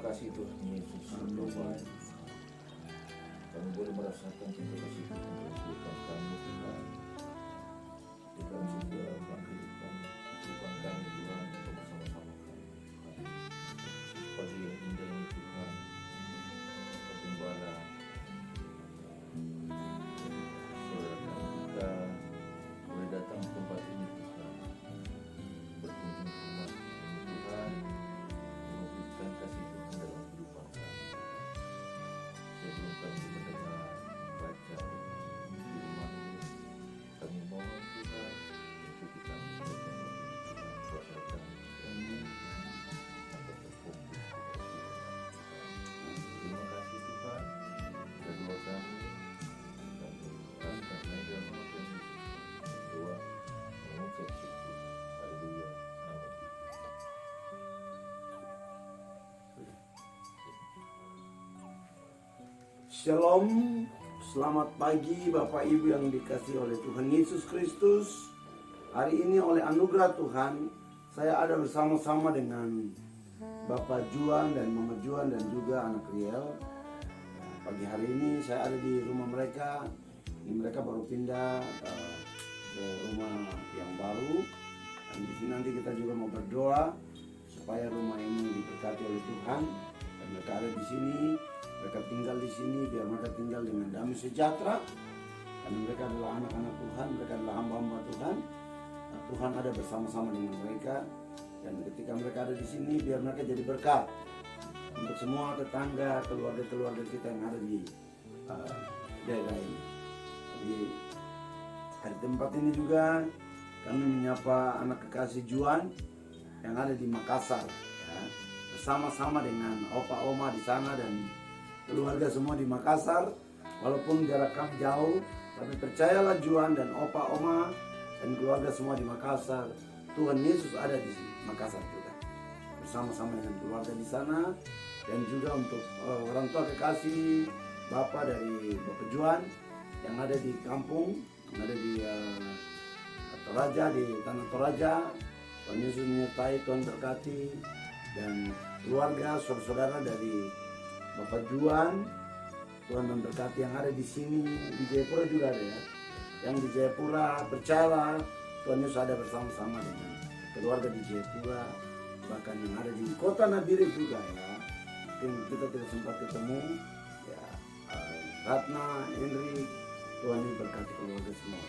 kasih Tuhan Yesus yang baik. Kami boleh merasakan cinta kasih Tuhan untuk kami Tuhan. Kita juga bangkitkan kehidupan kami Tuhan untuk bersama-sama kami Tuhan. Pagi yang indah ini Tuhan, Gembala, saudara kita boleh datang ke tempat ini Tuhan, berkunjung ke rumah ini Tuhan, memberikan kasih Tuhan dalam kehidupan kami. Sebelum kami mendengar baca di rumah ini, kami mohon Tuhan untuk kita menjaga Tuhan, kuasa kami Tuhan, agar terfokus kepada Tuhan. Terima kasih Tuhan, kedua kami dan karena dalam nama Tuhan Yesus berdoa mengucap syukur. Haleluya. Amin. Shalom, selamat pagi Bapak Ibu yang dikasihi oleh Tuhan Yesus Kristus. Hari ini oleh anugerah Tuhan, saya ada bersama-sama dengan Bapak Juan dan Mama Juan dan juga anak Riel. Pagi hari ini saya ada di rumah mereka. Mereka baru pindah ke rumah yang baru. Dan di sini nanti kita juga mau berdoa supaya rumah ini diberkati oleh Tuhan. Dan mereka ada di sini. Mereka tinggal di sini biar mereka tinggal dengan damai sejahtera. Karena mereka adalah anak-anak Tuhan, mereka adalah hamba-hamba Tuhan. Nah, Tuhan ada bersama-sama dengan mereka. Dan ketika mereka ada di sini biar mereka jadi berkat untuk semua tetangga, keluarga-keluarga kita yang ada di daerah ini. Jadi di tempat ini juga kami menyapa anak kekasih Juan yang ada di Makassar, ya, bersama-sama dengan opa oma di sana dan keluarga semua di Makassar. Walaupun jarak kami jauh, tapi percayalah Juan dan opa oma dan keluarga semua di Makassar, Tuhan Yesus ada di Makassar juga, bersama-sama dengan keluarga di sana. Dan juga untuk orang tua kekasih Bapak dari Bapak Juan yang ada di kampung, yang ada di Toraja, di Tanah Toraja. Tuhan Yesus menyertai, Tuhan berkati. Dan keluarga, saudara-saudara dari Bapak Juan, Tuhan memberkati yang ada di sini. Di Jayapura juga ada ya. Yang di Jayapura, percayalah Tuhan Yesus ada bersama-sama dengan keluarga di Jayapura. Bahkan yang ada di kota Nabire juga ya. Mungkin kita tidak sempat ketemu ya, Ratna, Henry, Tuhan berkati keluarga semua.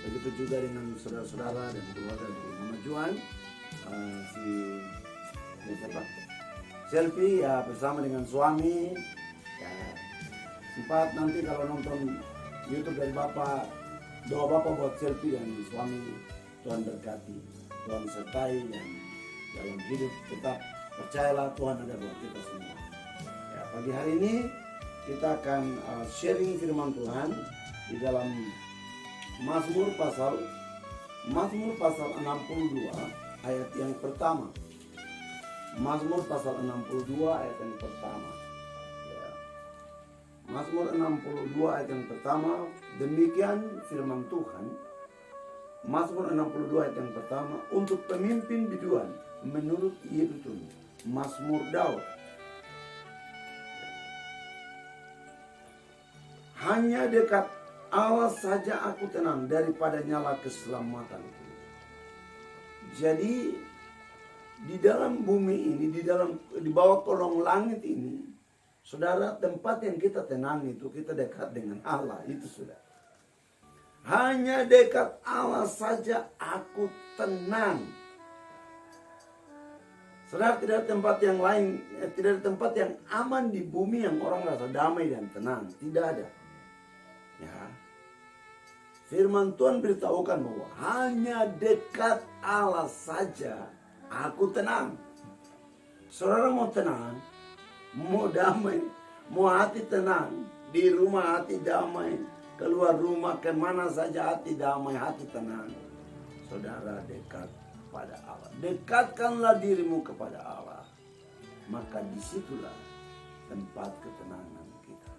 Begitu juga dengan saudara-saudara dan keluarga dari Mama Juan, siapa? Selfie ya bersama dengan suami ya, sempat nanti kalau nonton YouTube dari Bapak, doa Bapak buat selfie dan suami. Tuhan berkati, Tuhan sertai, dan dalam hidup tetap percayalah Tuhan ada buat kita semua ya. Pagi hari ini kita akan sharing firman Tuhan di dalam Mazmur pasal 62 ayat yang pertama. Mazmur pasal 62 ayat yang pertama ya. Mazmur 62 ayat yang pertama, demikian firman Tuhan. Mazmur 62 ayat yang pertama, untuk pemimpin biduan menurut Yedutun, Mazmur Daud. Hanya dekat Allah saja aku tenang, daripada nyala keselamatan. Jadi di dalam bumi ini, di bawah kolong langit ini, saudara, tempat yang kita tenang itu kita dekat dengan Allah, itu sudah. Hanya dekat Allah saja aku tenang. Saudara, tidak ada tempat yang lain, tidak ada tempat yang aman di bumi yang orang rasa damai dan tenang. Tidak ada. Ya. Firman Tuhan beritahukan bahwa hanya dekat Allah saja aku tenang. Saudara mau tenang, mau damai, mau hati tenang, di rumah hati damai, keluar rumah kemana saja hati damai, hati tenang. Saudara dekat kepada Allah. Dekatkanlah dirimu kepada Allah. Maka disitulah tempat ketenangan kita.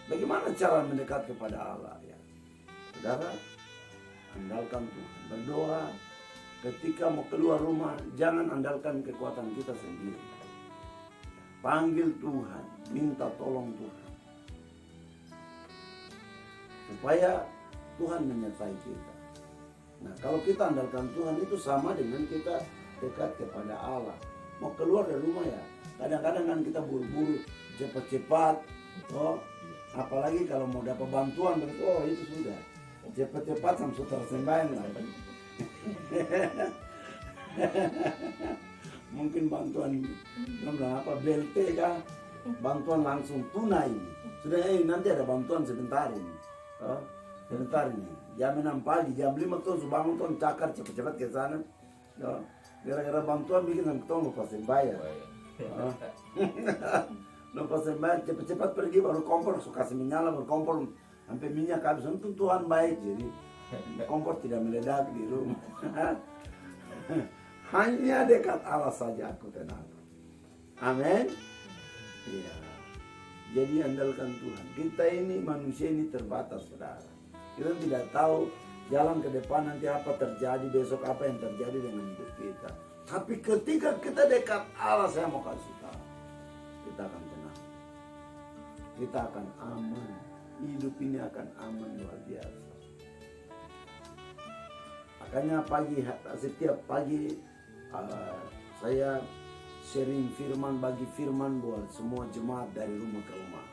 Bagaimana cara mendekat kepada Allah ya? Saudara, andalkan Tuhan. Berdoa. Ketika mau keluar rumah, jangan andalkan kekuatan kita sendiri. panggil Tuhan, minta tolong Tuhan, supaya Tuhan menyertai kita. Nah, kalau kita andalkan Tuhan itu sama dengan kita dekat kepada Allah. Mau keluar dari rumah ya, kadang-kadang kan kita buru-buru, cepat-cepat, oh, apalagi kalau mau dapat bantuan, oh itu sudah cepat-cepat sampai tersembahyang lah. Mungkin bantuan apa BLT kah, bantuan langsung tunai. Sudah nanti ada bantuan sebentar ini, oh, sebentar ini. Jam 6 pagi, jam 5 tuh bangun tuh cakar cepat-cepat ke sana. Oh, gara-gara bantuan bikin sampai tuh lupa sembahyang. Oh. Lupa sembahyang, cepat-cepat pergi baru kompor suka kasih menyala, baru kompor sampai minyak habis. Untung Tuhan baik, jadi kompor tidak meledak di rumah. Hanya dekat Allah saja aku tenang. Amin. Ya. Jadi andalkan Tuhan. Kita ini manusia ini terbatas, saudara. Kita tidak tahu jalan ke depan nanti apa terjadi, besok apa yang terjadi dengan hidup kita. Tapi ketika kita dekat Allah, saya mau kasih tahu, kita akan tenang. Kita akan aman. Hidup ini akan aman luar biasa. Makanya setiap pagi saya sharing firman, bagi firman buat semua jemaat dari rumah ke rumah,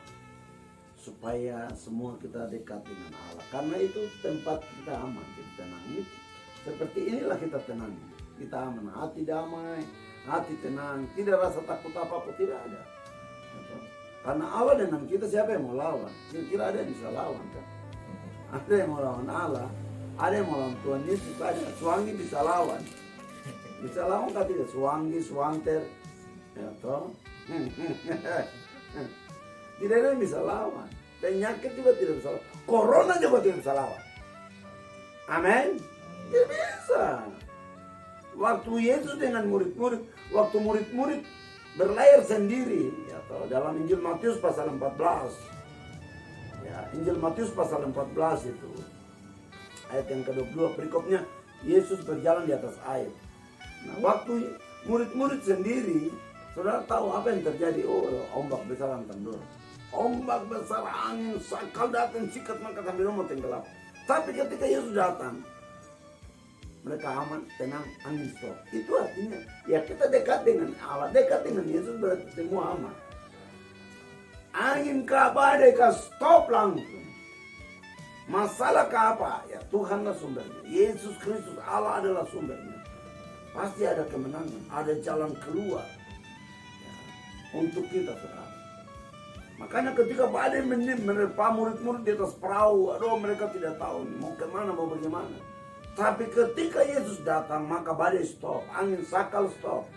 supaya semua kita dekat dengan Allah. Karena itu tempat kita aman, kita tenang. Seperti inilah kita tenang, kita aman, hati damai, hati tenang, tidak rasa takut apa-apa, tidak ada. Karena Allah dengan kita, siapa yang mau lawan? Kira-kira ada yang bisa lawan kan? Ada yang mau lawan Allah, ada yang mau lawan Tuhan Yesus, ada. Suwangi bisa lawan. Bisa lawan kan tidak? Suwangi, Suwanter, ya toh? Tidak ada yang bisa lawan. Penyakit juga tidak bisa lawan. Corona juga tidak bisa lawan. Amin? Tidak bisa. Waktu Yesus dengan murid-murid, waktu murid-murid berlayar sendiri, ya toh, dalam Injil Matius pasal 14. Ya, Injil Matius pasal 14 itu. Ayat yang ke-22 perikopnya, Yesus berjalan di atas air. Nah, waktu murid-murid sendiri, saudara tahu apa yang terjadi? Oh, ombak besar hantam dorong. Ombak besar, angin, sakal datang, sikat maka sambil mau tenggelam. Tapi ketika Yesus datang, mereka aman, tenang, angin stop. Itu artinya, ya kita dekat dengan Allah, dekat dengan Yesus berarti semua aman. Angin kah, badai kah, stop langsung. Masalah kah apa? Ya Tuhanlah sumbernya. Yesus Kristus, Allah adalah sumbernya. Pasti ada kemenangan, ada jalan keluar ya, untuk kita, saudara. Makanya ketika badai menerpa murid-murid di atas perahu, aduh mereka tidak tahu mau kemana, mau bagaimana. Tapi ketika Yesus datang, maka badai stop, angin sakal stop.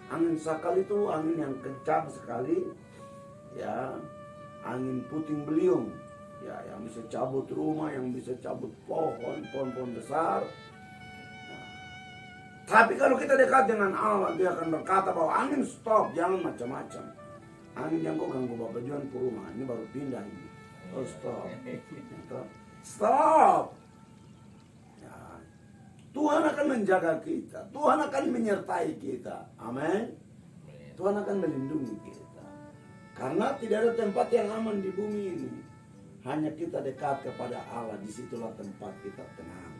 Angin sakal itu angin yang kencang sekali, ya, angin puting beliung, ya, yang bisa cabut rumah, yang bisa cabut pohon-pohon besar. Tapi kalau kita dekat dengan Allah, dia akan berkata bahwa angin stop, jangan macam-macam. Angin yang kau ganggu bapak juan ke rumah, ini baru pindah ini. Oh stop, stop. Ya. Tuhan akan menjaga kita, Tuhan akan menyertai kita, amin. Tuhan akan melindungi kita. Karena tidak ada tempat yang aman di bumi ini. Hanya kita dekat kepada Allah, disitulah tempat kita tenang.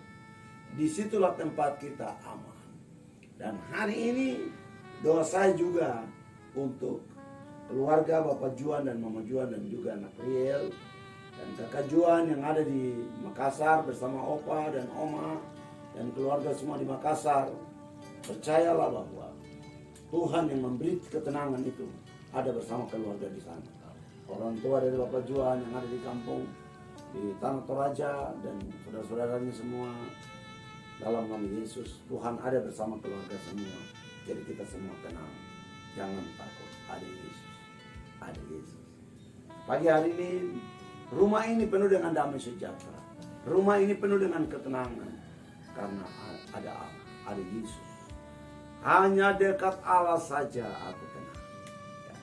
Disitulah tempat kita aman. Dan hari ini doa saya juga untuk keluarga Bapak Juan dan Mama Juan dan juga anak Riel dan kakak Juan yang ada di Makassar bersama Opa dan Oma dan keluarga semua di Makassar. Percayalah bahwa Tuhan yang memberi ketenangan itu ada bersama keluarga di sana. Orang tua dari Bapak Juan yang ada di kampung di Tanah Toraja dan saudara-saudaranya semua, dalam nama Yesus, Tuhan ada bersama keluarga semua. Jadi kita semua tenang. Jangan takut. Ada Yesus. Ada Yesus. Pagi hari ini, rumah ini penuh dengan damai sejahtera. Rumah ini penuh dengan ketenangan. Karena ada Allah. Ada Yesus. Hanya dekat Allah saja aku tenang. Ya.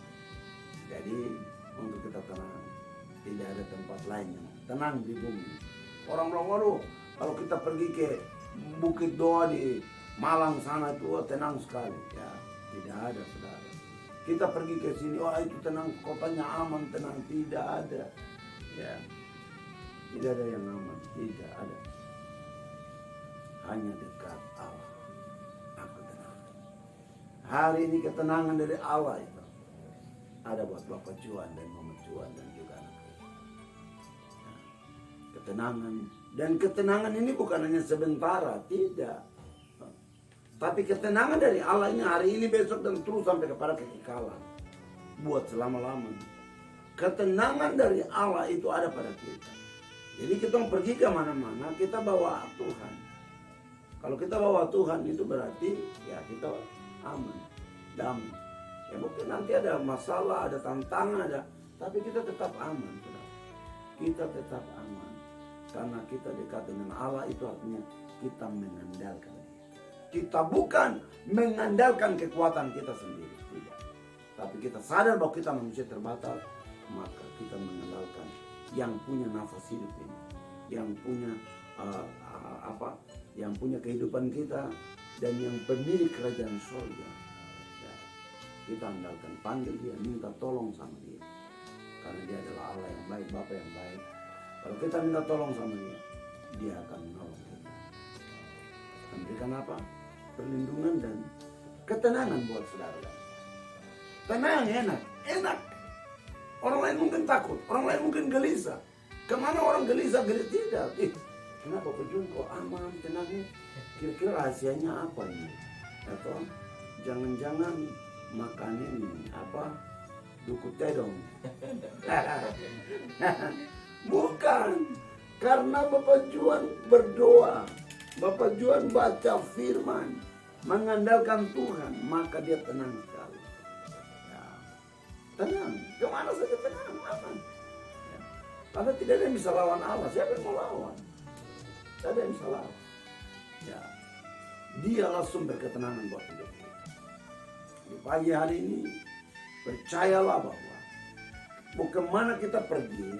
Jadi, untuk kita tenang, tidak ada tempat lain yang tenang di bumi. Orang bilang, waduh, kalau kita pergi ke Bukit Doa di Malang sana itu tenang sekali. Ya, tidak ada, saudara. Kita pergi ke sini, oh itu tenang, kotanya aman, tenang. Tidak ada. Ya. Tidak ada yang aman, tidak ada. Hanya dekat Allah. Aku tenang. Hari ini ketenangan dari Allah itu ada buat Bapak Juan dan Mama Juan dan juga anak. Ketenangan. Dan ketenangan ini bukan hanya sementara, tidak. Tapi ketenangan dari Allah ini hari ini, besok, dan terus sampai kepada kekekalan. Buat selama-lamanya. Ketenangan dari Allah itu ada pada kita. Jadi kita pergi ke mana-mana, kita bawa Tuhan. Kalau kita bawa Tuhan itu berarti ya kita aman, damai. Ya mungkin nanti ada masalah, ada tantangan, tapi kita tetap aman. Saudara. Kita tetap aman. Karena kita dekat dengan Allah itu artinya kita mengandalkan Dia. Kita bukan mengandalkan kekuatan kita sendiri, tidak. Tapi kita sadar bahwa kita manusia terbatas, maka kita mengandalkan yang punya nafas hidup ini, yang punya yang punya kehidupan kita, dan yang pemilik kerajaan surga. Ya, kita andalkan, panggil Dia, minta tolong sama Dia, karena Dia adalah Allah yang baik, Bapa yang baik. Kalau kita minta tolong sama Dia, Dia akan menolong kita. Memberikan apa? Perlindungan dan ketenangan buat saudara. Tenang, enak. Orang lain mungkin takut, orang lain mungkin gelisah. Kemana orang gelisah tidak? Kenapa pejuang kok aman, tenang? Kira-kira rahasianya apa ini? Atau jangan-jangan makan ini apa? Duku tedong. Bukan, karena Bapak Juan berdoa, Bapak Juan baca firman, mengandalkan Tuhan, maka dia tenang sekali. Ya, tenang, kemana saja tenang, aman. Ya. Karena tidak ada yang bisa lawan Allah. Siapa yang mau lawan? Tidak ada yang bisa lawan. Ya. Dialah sumber ketenangan buat hidup kita. Di pagi hari ini, percayalah bahwa mau kemana kita pergi,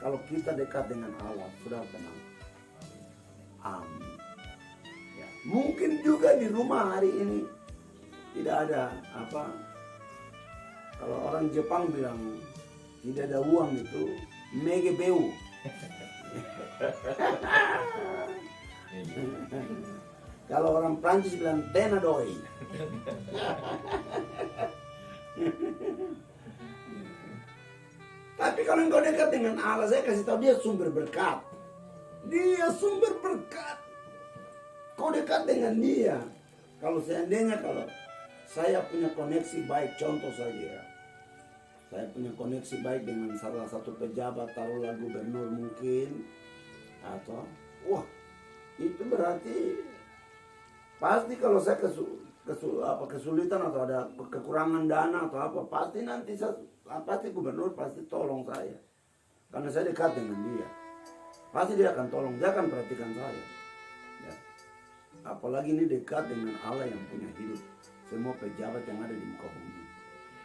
kalau kita dekat dengan Allah, sudah tenang. Amin. Ya. Mungkin juga di rumah hari ini tidak ada apa. Kalau orang Jepang bilang tidak ada uang itu megebeu. Kalau orang Prancis bilang tenadoi. Tapi kalau engkau dekat dengan Allah, saya kasih tahu dia sumber berkat. Dia sumber berkat. Kau dekat dengan Dia. Kalau seandainya kalau saya punya koneksi baik, contoh saja. Saya punya koneksi baik dengan salah satu pejabat, taruhlah gubernur mungkin, atau wah itu berarti pasti kalau saya kesulitan atau ada kekurangan dana atau apa, pasti nanti pasti gubernur pasti tolong saya, karena saya dekat dengan Dia. Pasti Dia akan tolong, Dia akan perhatikan saya. Ya. Apalagi ini dekat dengan Allah yang punya hidup. Semua pejabat yang ada di muka bumi,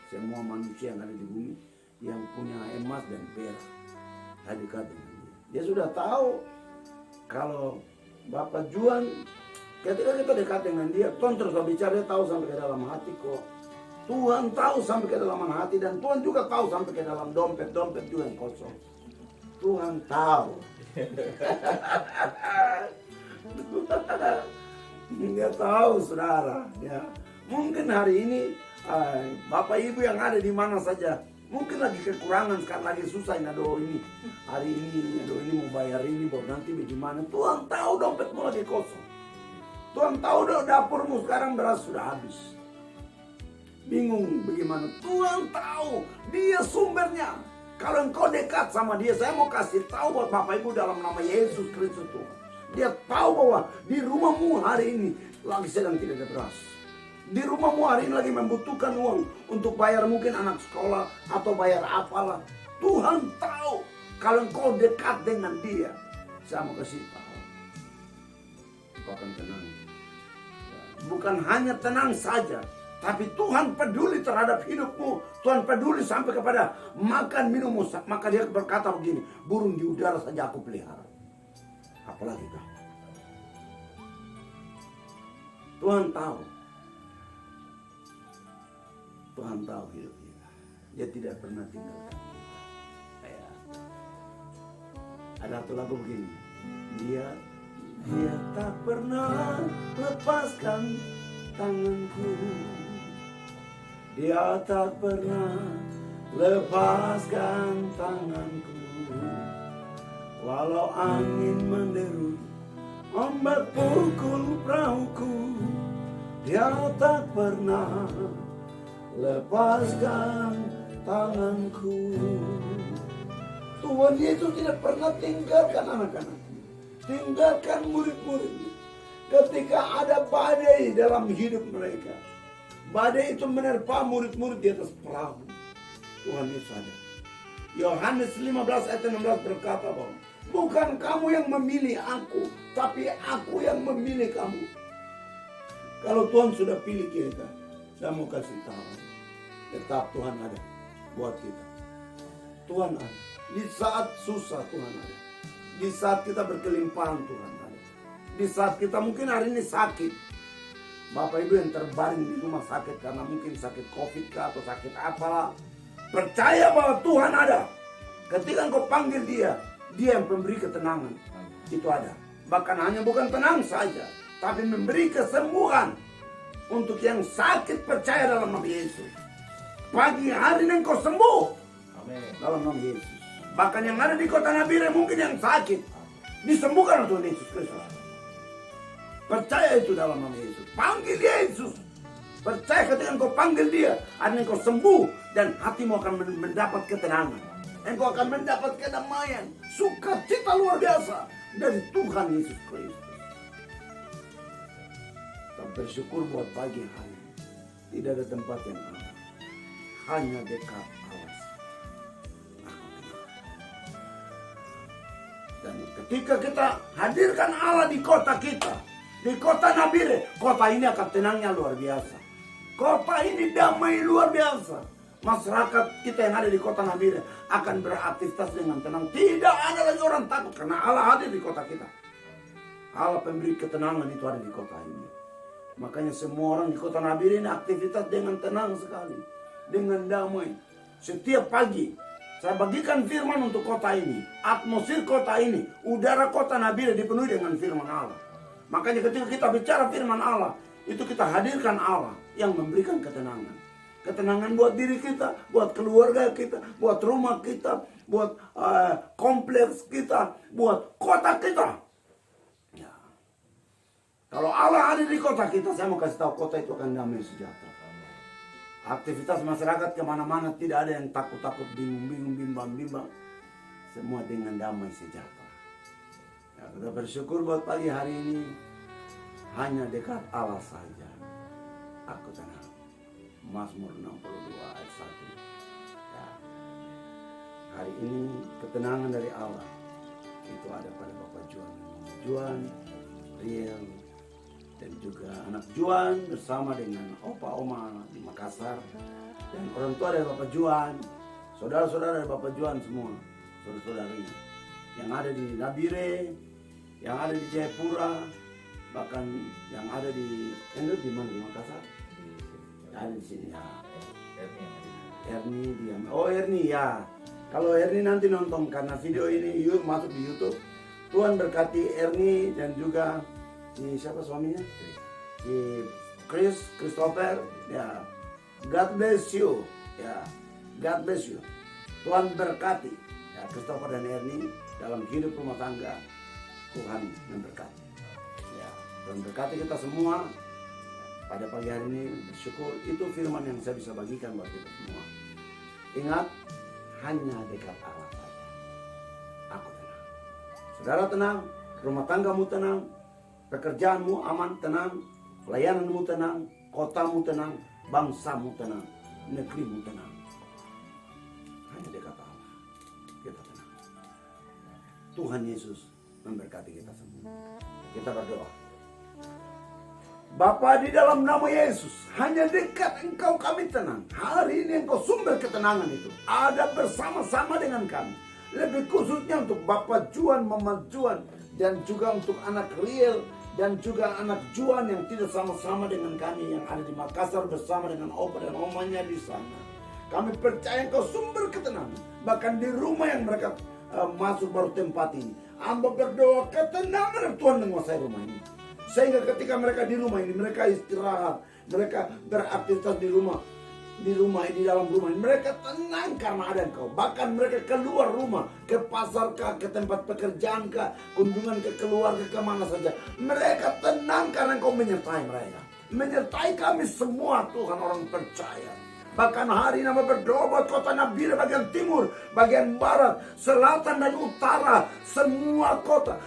semua manusia yang ada di bumi, yang punya emas dan perak, saya dekat dengan Dia. Dia sudah tahu kalau Bapak Juan, ketika kita dekat dengan Dia, Tuhan terus berbicara, Dia tahu sampai ke dalam hati kok. Tuhan tahu sampai ke dalam hati, dan Tuhan juga tahu sampai ke dalam dompet juga yang kosong. Tuhan tahu. Dia tahu, saudara. Ya. Mungkin hari ini Bapak Ibu yang ada di mana saja, mungkin lagi kekurangan, sekarang lagi susah ini. Hari ini mau bayar ini, baru nanti bagaimana. Tuhan tahu dompetmu lagi kosong. Tuhan tahu dapurmu sekarang beras sudah habis. Bingung bagaimana. Tuhan tahu, Dia sumbernya. Kalau engkau dekat sama Dia, saya mau kasih tahu buat Bapak Ibu dalam nama Yesus Kristus Tuhan. Dia tahu bahwa di rumahmu hari ini lagi sedang tidak ada beras. Di rumahmu hari ini lagi membutuhkan uang untuk bayar mungkin anak sekolah atau bayar apalah. Tuhan tahu. Kalau engkau dekat dengan Dia, saya mau kasih tahu, engkau akan tenang. Bukan hanya tenang saja, tapi Tuhan peduli terhadap hidupmu. Tuhan peduli sampai kepada makan minummu. Maka Dia berkata begini, burung di udara saja aku pelihara, apalagi kau. Tuhan tahu. Tuhan tahu hidup kita. Dia tidak pernah tinggalkan kita. Ya. Ada satu lagu begini. Dia tak pernah lepaskan tanganku. Dia tak pernah lepaskan tanganku. Walau angin menderu, ombak pukul perahuku, dia tak pernah lepaskan tanganku. Tuhan Yesus tidak pernah tinggalkan anak-anak, tinggalkan murid-muridnya. Ketika ada badai dalam hidup mereka, badai itu menerpa murid-murid di atas perahu, Tuhan Yesus ada. Yohanes 15 ayat 16 berkata bahwa bukan kamu yang memilih aku, tapi aku yang memilih kamu. Kalau Tuhan sudah pilih kita, saya mau kasih tahu, tetap Tuhan ada buat kita. Tuhan ada. Di saat susah Tuhan ada. Di saat kita berkelimpahan Tuhan ada. Di saat kita mungkin hari ini sakit, Bapak Ibu yang terbaring di rumah sakit karena mungkin sakit COVID kah atau sakit apalah, percaya bahwa Tuhan ada. Ketika engkau panggil dia yang memberi ketenangan. Itu ada. Bahkan hanya bukan tenang saja, tapi memberi kesembuhan untuk yang sakit. Percaya dalam nama Yesus. Pagi hari ini engkau sembuh. Amin. Dalam nama Yesus. Bahkan yang ada di kota Nabire mungkin yang sakit disembuhkan oleh Tuhan Yesus Kristus. Percaya itu dalam nama Yesus. Panggil Yesus. Percaya ketika engkau panggil dia, artinya engkau sembuh dan hatimu akan mendapat ketenangan. Engkau akan mendapat kedamaian, sukacita luar biasa dari Tuhan Yesus Kristus. Kita bersyukur buat pagi hari. Tidak ada tempat yang aman, hanya dekat Allah. Dan ketika kita hadirkan Allah di kota kita, di kota Nabire, kota ini akan tenangnya luar biasa. Kota ini damai luar biasa. Masyarakat kita yang ada di kota Nabire akan beraktivitas dengan tenang. Tidak ada lagi orang takut karena Allah hadir di kota kita. Allah pemberi ketenangan itu ada di kota ini. Makanya semua orang di kota Nabire ini aktivitas dengan tenang sekali, dengan damai. Setiap pagi saya bagikan firman untuk kota ini. Atmosfer kota ini, udara kota Nabire dipenuhi dengan firman Allah. Makanya ketika kita bicara firman Allah, itu kita hadirkan Allah yang memberikan ketenangan. Ketenangan buat diri kita, buat keluarga kita, buat rumah kita, buat kompleks kita, buat kota kita. Ya. Kalau Allah ada di kota kita, saya mau kasih tahu kota itu akan damai sejahtera. Aktivitas masyarakat kemana-mana tidak ada yang takut-takut, bingung-bingung, bimbang-bimbang. Semua dengan damai sejahtera. Ya, kita bersyukur buat pagi hari ini. Hanya dekat Allah saja aku tenang. Mazmur 62 ayat 1. Ya. Hari ini ketenangan dari Allah itu ada pada Bapak Juan, Riel, dan juga anak Juan bersama dengan Opa Oma di Makassar, dan orang tua dari Bapak Juan, saudara-saudara dari Bapak Juan semua, saudara-saudari yang ada di Nabire, yang ada di Jayapura, bahkan yang ada di mana di Makassar. Ada di sini ya. Erni diam. Oh Erni ya. Kalau Erni nanti nonton karena video ini masuk di YouTube. Tuhan berkati Erni dan juga siapa suaminya? Si Christopher. Ya. God bless you. Ya. God bless you. Tuhan berkati ya Christopher dan Erni dalam hidup rumah tangga. Tuhan memberkati. Ya. Tuhan berkati kita semua. Pada pagi hari ini bersyukur itu firman yang saya bisa bagikan buat kita semua. Ingat, hanya dekat Allah saja aku tenang. Saudara tenang, rumah tanggamu tenang, pekerjaanmu aman tenang, pelayananmu tenang, kotamu tenang, bangsamu tenang, negerimu tenang. Hanya dekat Allah kita tenang. Tuhan Yesus memberkati kita semua. Kita berdoa. Bapa, di dalam nama Yesus, hanya dekat Engkau kami tenang. Hari ini Engkau sumber ketenangan itu ada bersama-sama dengan kami. Lebih khususnya untuk Bapak Juan, Mama Juan, dan juga untuk anak Riel dan juga anak Juan yang tidak sama-sama dengan kami yang ada di Makassar bersama dengan opa dan omanya di sana. Kami percaya Engkau sumber ketenangan. Bahkan di rumah yang mereka masuk baru tempat ini, hamba berdoa ketenangan Tuhan menguasai rumah ini. Sehingga ketika mereka di rumah ini, mereka istirahat, mereka beraktivitas di dalam rumah ini, mereka tenang karena ada Engkau. Bahkan mereka keluar rumah, ke pasar kah, ke tempat pekerjaan kah, kunjungan ke keluarga, kemana saja, mereka tenang karena Engkau menyertai mereka, menyertai kami semua Tuhan orang percaya. Bahkan hari ini berdoa buat kota Nabire bagian timur, bagian barat, selatan dan utara. Semua kota,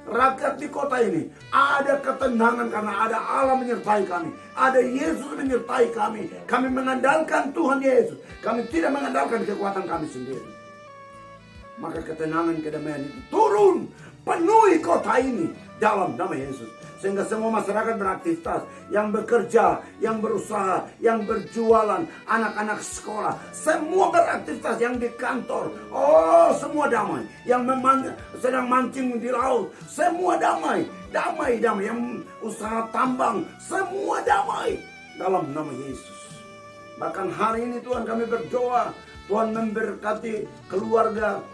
rakyat di kota ini ada ketenangan karena ada Allah menyertai kami. Ada Yesus menyertai kami. Kami mengandalkan Tuhan Yesus. Kami tidak mengandalkan kekuatan kami sendiri. Maka ketenangan kedamaian itu turun, penuhi kota ini dalam nama Yesus. Sehingga semua masyarakat beraktivitas, yang bekerja, yang berusaha, yang berjualan, anak-anak sekolah, semua beraktivitas, yang di kantor, oh semua damai. Yang sedang mancing di laut, semua damai. Damai, yang usaha tambang, semua damai dalam nama Yesus. Bahkan hari ini Tuhan kami berdoa, Tuhan memberkati keluarga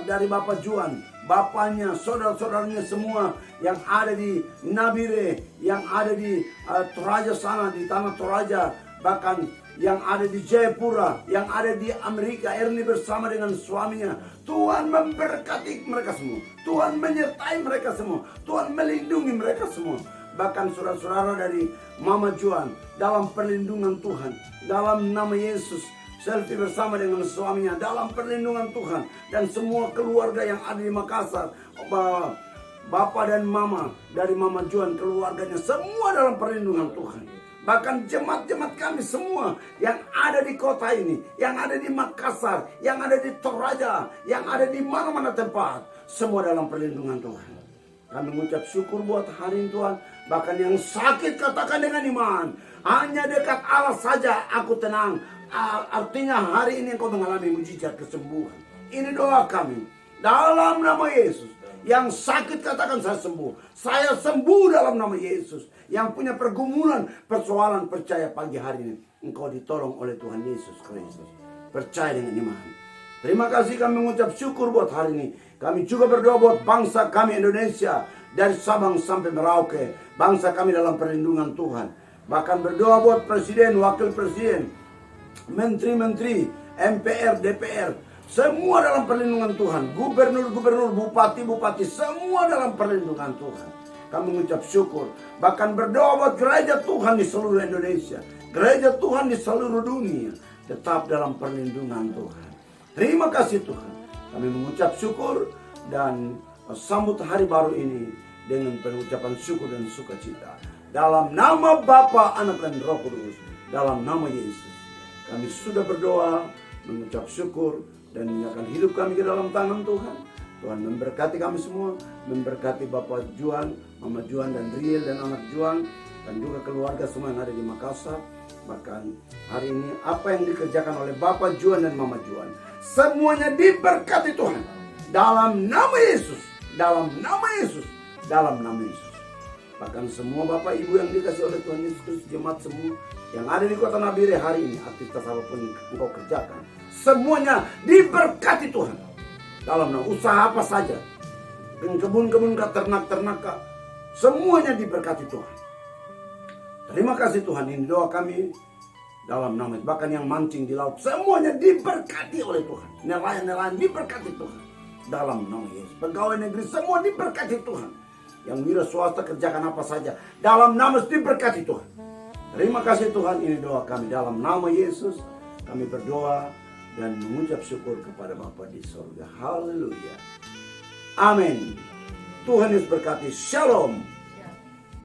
dari Bapak Juan, bapaknya, saudara-saudaranya semua yang ada di Nabire, yang ada di Toraja sana, di tanah Toraja, bahkan yang ada di Jayapura, yang ada di Amerika, Ernie bersama dengan suaminya. Tuhan memberkati mereka semua, Tuhan menyertai mereka semua, Tuhan melindungi mereka semua. Bahkan saudara-saudara dari Mama Juan dalam perlindungan Tuhan, dalam nama Yesus. Selfie bersama dengan suaminya dalam perlindungan Tuhan. Dan semua keluarga yang ada di Makassar, Bapak dan Mama dari Mama Juan, keluarganya semua dalam perlindungan Tuhan. Bahkan jemaat-jemaat kami semua yang ada di kota ini, yang ada di Makassar, yang ada di Toraja, yang ada di mana-mana tempat, semua dalam perlindungan Tuhan. Kami mengucap syukur buat hari ini Tuhan. Bahkan yang sakit katakan dengan iman, hanya dekat Allah saja aku tenang. Artinya hari ini engkau mengalami mujizat kesembuhan. Ini doa kami dalam nama Yesus. Yang sakit katakan saya sembuh. Saya sembuh dalam nama Yesus. Yang punya pergumulan, persoalan, percaya pagi hari ini engkau ditolong oleh Tuhan Yesus Kristus. Percaya dengan iman. Terima kasih, kami mengucap syukur buat hari ini. Kami juga berdoa buat bangsa kami Indonesia, dari Sabang sampai Merauke. Bangsa kami dalam perlindungan Tuhan. Bahkan berdoa buat presiden, wakil presiden, menteri-menteri, MPR, DPR, semua dalam perlindungan Tuhan. Gubernur-gubernur, bupati-bupati, semua dalam perlindungan Tuhan. Kami mengucap syukur. Bahkan berdoa buat gereja Tuhan di seluruh Indonesia, gereja Tuhan di seluruh dunia, tetap dalam perlindungan Tuhan. Terima kasih Tuhan. Kami mengucap syukur dan sambut hari baru ini dengan pengucapan syukur dan sukacita. Dalam nama Bapa, Anak dan Roh Kudus, dalam nama Yesus. Kami sudah berdoa, mengucap syukur, dan menyerahkan hidup kami ke dalam tangan Tuhan. Tuhan memberkati kami semua, memberkati Bapak Juan, Mama Juan, dan Riel, dan anak Juan, dan juga keluarga semua yang ada di Makassar. Bahkan hari ini apa yang dikerjakan oleh Bapak Juan dan Mama Juan, semuanya diberkati Tuhan. Dalam nama Yesus, dalam nama Yesus, dalam nama Yesus. Bahkan semua Bapak Ibu yang dikasih oleh Tuhan Yesus Kristus, jemaat semua yang ada di kota Nabire hari ini, aktivitas apapun engkau kerjakan, semuanya diberkati Tuhan. Dalam usaha apa saja, kebun-kebun, ternak-ternak, semuanya diberkati Tuhan. Terima kasih Tuhan, ini doa kami dalam nama. Bahkan yang mancing di laut, semuanya diberkati oleh Tuhan. Nelayan-nelayan diberkati Tuhan dalam nama Yesus. Pegawai negeri semua diberkati Tuhan. Yang wira swasta kerjakan apa saja, dalam nama diberkati Tuhan. Terima kasih Tuhan, ini doa kami dalam nama Yesus. Kami berdoa dan mengucap syukur kepada Bapa di surga. Haleluya. Amin. Tuhan Yesus berkati. Shalom.